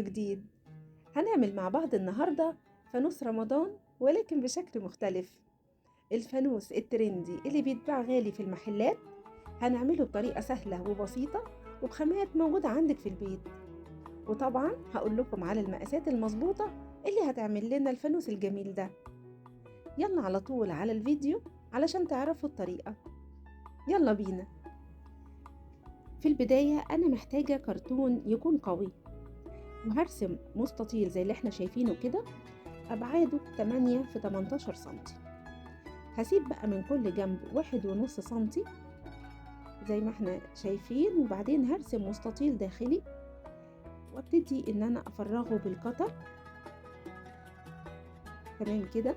فيديو جديد. هنعمل مع بعض النهاردة فانوس رمضان ولكن بشكل مختلف. الفانوس الترندي اللي بيتباع غالي في المحلات هنعمله بطريقة سهلة وبسيطة وبخامات موجودة عندك في البيت. وطبعا هقول لكم على المقاسات المظبوطة اللي هتعمل لنا الفانوس الجميل ده. يلا على طول على الفيديو علشان تعرفوا الطريقة. يلا بينا. في البداية أنا محتاجة كرتون يكون قوي، وهرسم مستطيل زي اللي احنا شايفينه كده، أبعاده 8 في 18 سنتي. هسيب بقى من كل جنب 1.5 سنتي زي ما احنا شايفين، وبعدين هرسم مستطيل داخلي وابتدي ان انا افرغه بالقطر. تمام كده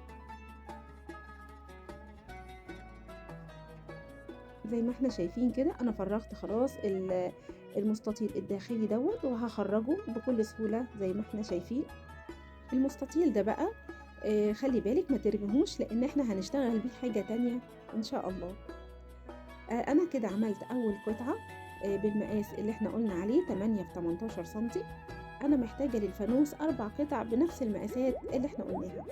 زي ما احنا شايفين كده. انا فرغت خلاص المستطيل الداخلي دوت، وهخرجه بكل سهولة زي ما احنا شايفين. المستطيل ده بقى خلي بالك ما ترميهوش، لان احنا هنشتغل بيه حاجة تانية ان شاء الله. انا كده عملت اول قطعة بالمقاس اللي احنا قلنا عليه 8 في 18 سنتي. انا محتاجة للفانوس 4 قطع بنفس المقاسات اللي احنا قلناها.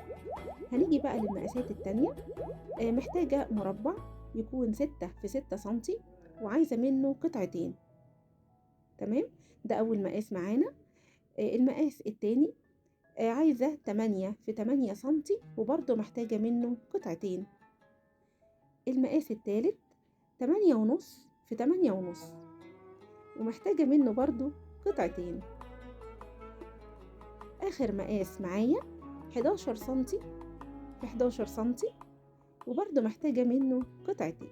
هنيجي بقى للمقاسات التانية. محتاجة مربع يكون 6 في 6 سنتي، وعايزة منه قطعتين. تمام، ده اول مقاس معانا. المقاس التاني عايزة 8 في 8 سنتي، وبرضه محتاجة منه قطعتين. المقاس التالت 8.5 في 8.5، ومحتاجة منه برضه قطعتين. آخر مقاس معايا 11 سنتي في 11 سنتي، وبرضه محتاجة منه قطعتين.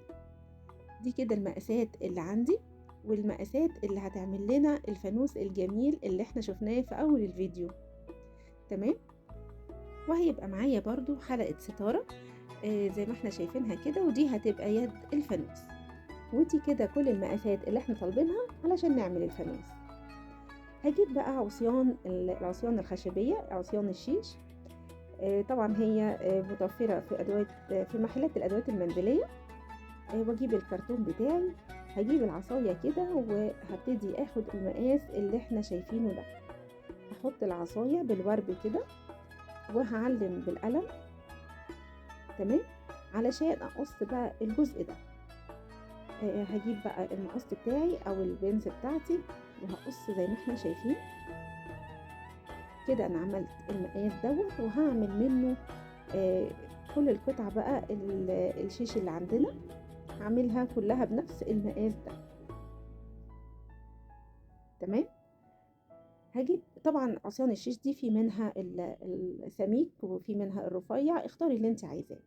دي كده المقاسات اللي عندي، والمقاسات اللي هتعمل لنا الفانوس الجميل اللي احنا شفناه في أول الفيديو. تمام، وهيبقى معايا برضو حلقة ستارة زي ما احنا شايفينها كده، ودي هتبقى يد الفانوس. ودي كده كل المقاسات اللي احنا طالبينها علشان نعمل الفانوس. هجيب بقى العصيان الخشبية، عصيان الشيش. طبعا هي متوفرة في في محلات الأدوات المنزلية. واجيب الكرتون بتاعي، هجيب العصاية كده وهبتدي اخد المقاس اللي احنا شايفينه ده. هحط العصاية بالورب كده وهعلم بالقلم. تمام، علشان اقص بقى الجزء ده. هجيب بقى المقص بتاعي او البنز بتاعتي وهقص زي ما احنا شايفين كده. انا عملت المقاس دوت، وهعمل منه كل القطع بقى الشيش اللي عندنا هعملها كلها بنفس المقاس ده. تمام، هجيب طبعا عصيان الشيش دي في منها السميك وفي منها الرفيع، اختاري اللي انت عايزاه.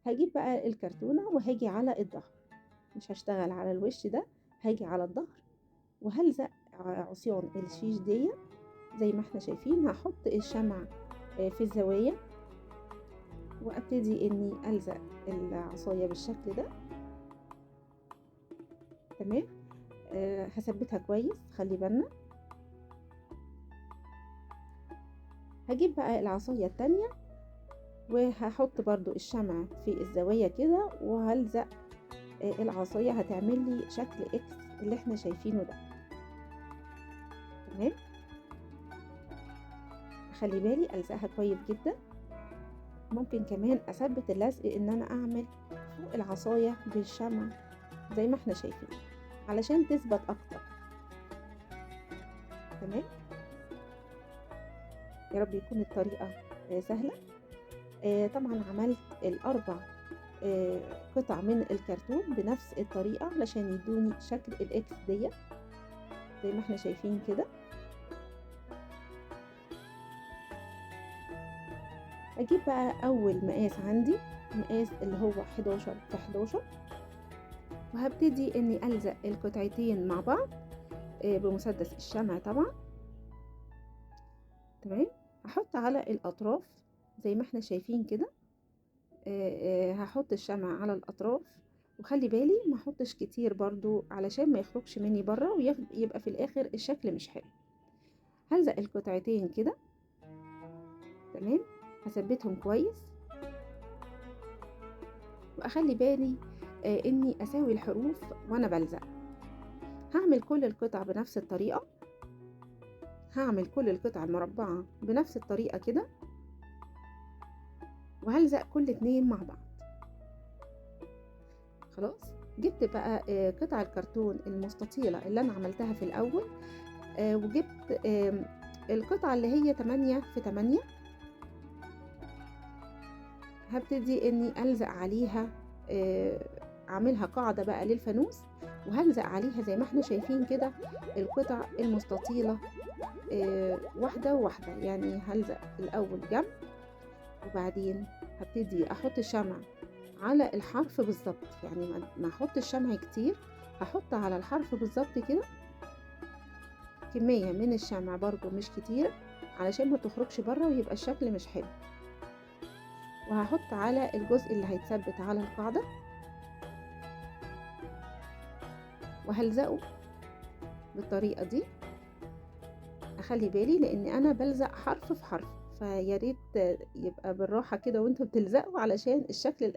هجيب بقى الكرتونة وهاجي على الظهر، مش هشتغل على الوش ده، هاجي على الظهر وهلزق عصيان الشيش دي زي ما احنا شايفين. هحط الشمع في الزوايا وابتدي اني الزق العصاية بالشكل ده. تمام، هثبتها كويس، خلي بالنا. هجيب بقى العصاية التانية وهحط برضو الشمع في الزوايا كده، وهلزق العصاية هتعمل لي شكل اكس اللي احنا شايفينه ده. تمام، خلي بالي الزقها كويس جدا. ممكن كمان اثبت اللزق ان انا اعمل فوق العصاية بالشمع زي ما احنا شايفين علشان تثبت اكتر. تمام، يا رب يكون الطريقة سهلة. طبعا عملت الاربع قطع من الكرتون بنفس الطريقة علشان يدوني شكل الاكس دي زي ما احنا شايفين كده. اجيب بقى اول مقاس عندي، مقاس اللي هو 11 في 11، وهبتدي اني الزق القطعتين مع بعض بمسدس الشمع طبعا. تمام، هحط على الاطراف زي ما احنا شايفين كده. هحط الشمع على الاطراف، وخلي بالي ما احطش كتير برضو علشان ما يخرجش مني بره ويبقى في الاخر الشكل مش حلو. هلزق القطعتين كده. تمام، هثبتهم كويس واخلي بالي اني اساوي الحروف وانا بلزق. هعمل كل القطع بنفس الطريقة. هعمل كل القطع المربعة بنفس الطريقة كده، وهلزق كل اتنين مع بعض. خلاص جبت بقى قطع الكرتون المستطيلة اللي انا عملتها في الاول، وجبت القطعة اللي هي 8 في 8. هبتدي اني الزق عليها، اعملها قاعدة بقى للفانوس، وهلزق عليها زي ما احنا شايفين كده القطع المستطيلة واحدة واحدة. يعني هلزق الاول جنب، وبعدين هبتدي احط الشمع على الحرف بالظبط. يعني ما احط الشمع كتير، هحط على الحرف بالظبط كده كمية من الشمع برضو مش كتير علشان ما تخرجش بره ويبقى الشكل مش حلو. وهحط على الجزء اللي هيتثبت على القاعدة، وهلزقه بالطريقة دي. اخلي بالي لان انا بلزق حرف في حرف، فياريت يبقى بالراحة كده وانتوا بتلزقوا علشان الشكل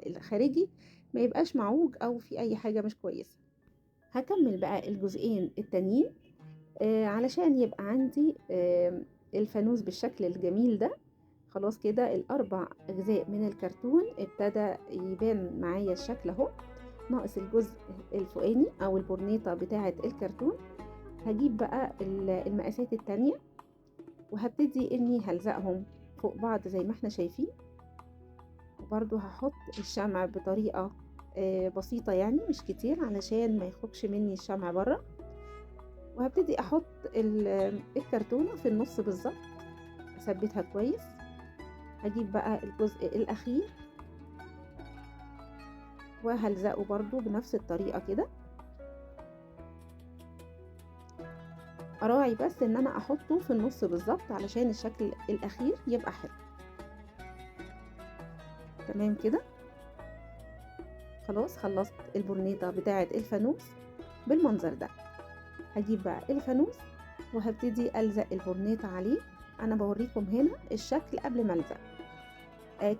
الخارجي ما يبقاش معوج او في اي حاجة مش كويسة. هكمل بقى الجزئين التانيين علشان يبقى عندي الفانوس بالشكل الجميل ده. خلاص كده الاربع اجزاء من الكرتون ابتدى يبان معايا الشكل اهو. ناقص الجزء الفوقاني او البورنيطة بتاعة الكرتون. هجيب بقى المقاسات التانية، وهبتدي اني هلزقهم فوق بعض زي ما احنا شايفين. وبرضو هحط الشمع بطريقة بسيطة، يعني مش كتير علشان ما يخرجش مني الشمع بره. وهبتدي احط الكرتونة في النص بالظبط، اثبتها كويس. هجيب بقى الجزء الاخير وهلزقه برضو بنفس الطريقة كده. اراعي بس ان انا احطه في النص بالظبط علشان الشكل الاخير يبقى حلو. تمام كده. خلاص خلصت البورنيطة بتاعة الفانوس بالمنظر ده. هجيب بقى الفانوس وهبتدي الزق البورنيطة عليه. انا بوريكم هنا الشكل قبل ما الزق.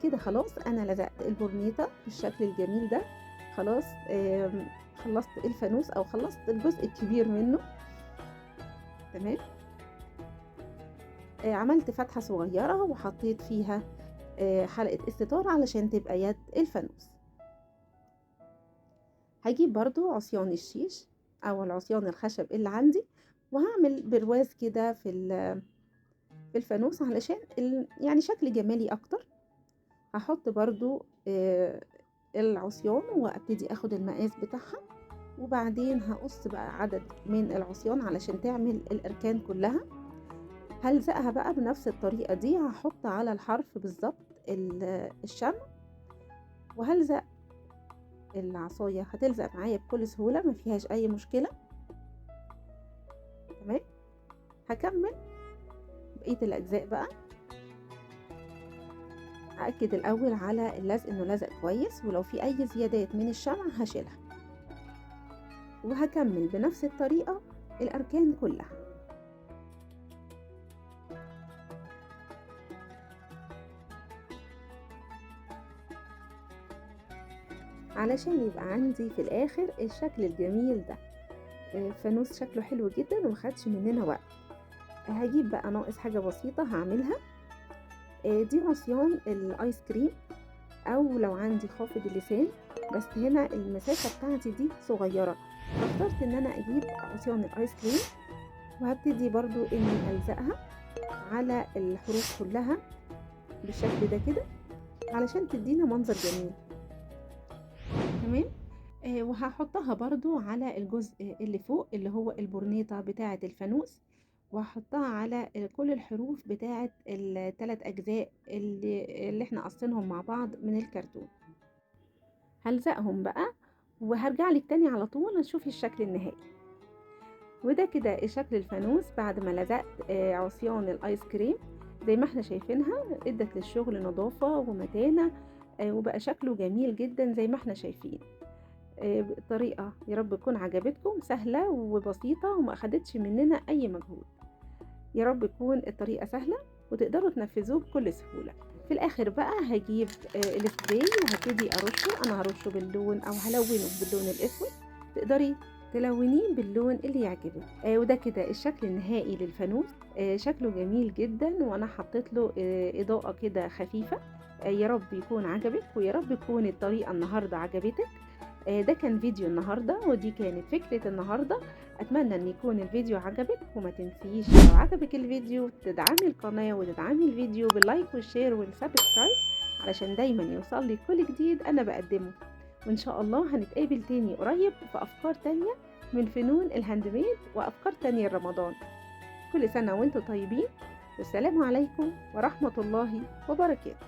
كده خلاص انا لزقت البورنيطة بالشكل الجميل ده. خلاص خلصت الفانوس او خلصت الجزء الكبير منه. تمام. عملت فتحة صغيرة وحطيت فيها حلقة استطار علشان تبقى يد الفانوس. هجيب برضو عصيان الشيش او العصيان الخشب اللي عندي، وهعمل برواز كده في الفانوس علشان يعني شكل جمالي اكتر. هحط برضو العصيان وابتدي اخد المقاس بتاعها، وبعدين هقص بقى عدد من العصيان علشان تعمل الاركان كلها. هلزقها بقى بنفس الطريقة دي. هحط على الحرف بالظبط الشمع، وهلزق العصاية هتلزق معايا بكل سهولة، ما فيهاش اي مشكلة. تمام. هكمل بقية الاجزاء بقى. هأكد الاول على اللزق انه لزق كويس، ولو في اي زيادات من الشمع هشيلها. وهكمل بنفس الطريقة الاركان كلها. علشان يبقى عندي في الاخر الشكل الجميل ده. فانوس شكله حلو جدا ومخدش مننا وقت. هجيب بقى ناقص حاجة بسيطة هعملها. دي عصيان الايس كريم، او لو عندي خافض اللسان، بس هنا المسافة بتاعتي دي صغيرة، فاخترت ان انا اجيب عصيان الايس كريم. وهبتدي برضو اني الزقها على الحروف كلها بالشكل ده كده علشان تدينا منظر جميل. تمام. وهحطها برضو على الجزء اللي فوق اللي هو البورنيطة بتاعة الفانوس، وهحطها على كل الحروف بتاعة الثلاث أجزاء اللي احنا قصينهم مع بعض من الكرتون. هلزقهم بقى وهرجع لك تاني على طول نشوف الشكل النهائي. وده كده شكل الفانوس بعد ما لزقت عصيان الايس كريم. زي ما احنا شايفينها ادت للشغل نظافة ومتانة، وبقى شكله جميل جدا زي ما احنا شايفين. الطريقة يا رب تكون عجبتكم، سهلة وبسيطة وما أخدتش مننا أي مجهود. يا رب تكون الطريقة سهلة وتقدروا تنفذوه بكل سهولة. في الآخر بقى هجيب السبراي وهبتدي أرشه. أنا هرشه باللون أو هلونه باللون الأسود. تقدري تلونيه باللون اللي يعجبك. وده كده الشكل النهائي للفانوس. شكله جميل جدا، وانا حطيت له اضاءة كده خفيفة. يا رب يكون عجبك، ويا رب تكون الطريقة النهاردة عجبتك. ده كان فيديو النهاردة، ودي كانت فكرة النهاردة. أتمنى أن يكون الفيديو عجبك، وما تنسيش لو عجبك الفيديو تدعمي القناة وتدعمي الفيديو باللايك والشير والسبسكرايب، علشان دايما يوصل لي كل جديد أنا بقدمه. وإن شاء الله هنتقابل تاني قريب في أفكار تانية من فنون الهاند ميد وأفكار تانية لرمضان. كل سنة وانتم طيبين، والسلام عليكم ورحمة الله وبركاته.